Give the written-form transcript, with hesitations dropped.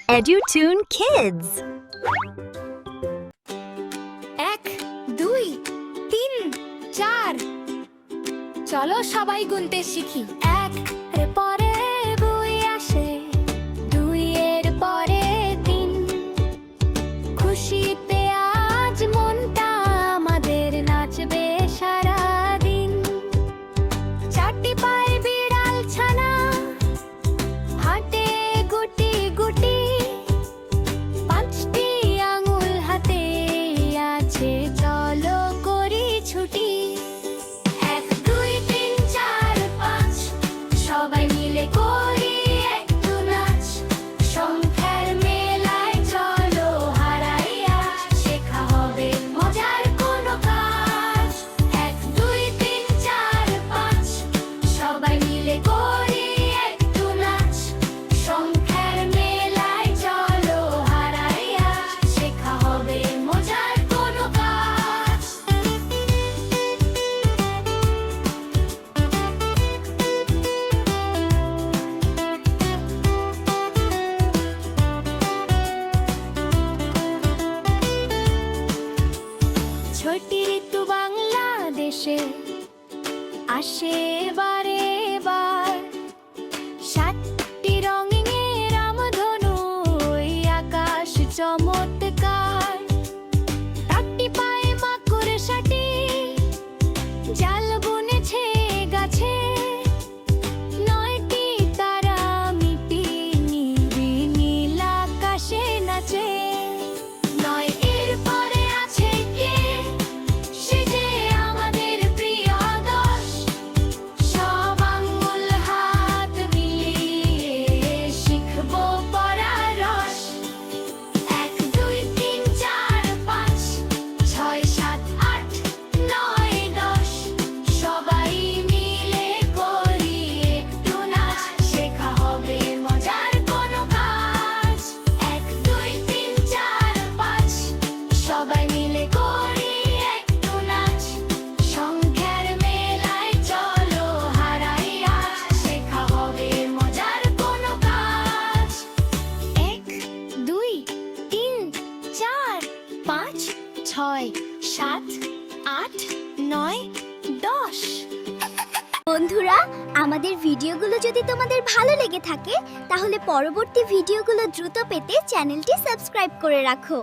EduTune Kids. 1 2 3 4 চলো সবাই গুনতে শিখি। 1 এর পরে 2 আসে, 2 এর পরে 3। খুশিতে আজ মনটা আমাদের নাচবে সারাদিন। 4টি পায়ে বিড়াল ছানা হাঁটে গুটি গুটি। 5টি আঙুল হাতে আছে, চলো করি ছুটি। 1 2 3 4 5 সবাই মিলে করি একটু নাচ। সংখ্যার মেলায় চলো হারাই আজ, শেখা হবে মজার কোনো কাজ। 1 2 3 4 5 সবাই মিলে করি একটু নাচ। সংখ্যার মেলায় চলো হারাই আজ, শেখা হবে মজার কোনো কাজ। ছোটি ঋতু বাংলাদেশে আসে বারে বার। 7টি রঙিনে রামধনু, ওই আকাশ চমৎকার। 8টি পায়ে মাকড়সাটি জাল বুনেছে গাছে। 9টি তারা মিটি নিবি নীল আকাশে নাচে। 9 এর পরে আছে কে, সে যে আমাদের প্রিয় 10। সব আঙ্গুল হাত মিলিয়ে শিখবো পড়ার রস। 1 2 3 4 5 6 7 8 9 10 সবাই মিলে করি একটু নাচ, শেখা হবে মজার কোনো কাজ। 1 2 3 4 5 সবাই মিলে করি একটু নাচ। সংখ্যার মেলায় চলো হারাই আজ, শেখা হবে মজার কোনো কাজ। 1 2 3 4 5 6 7 8 9 10। বন্ধুরা, আমাদের ভিডিওগুলো যদি তোমাদের ভালো লেগে থাকে তাহলে পরবর্তী ভিডিওগুলো দ্রুত পেতে চ্যানেলটি সাবস্ক্রাইব করে রাখো।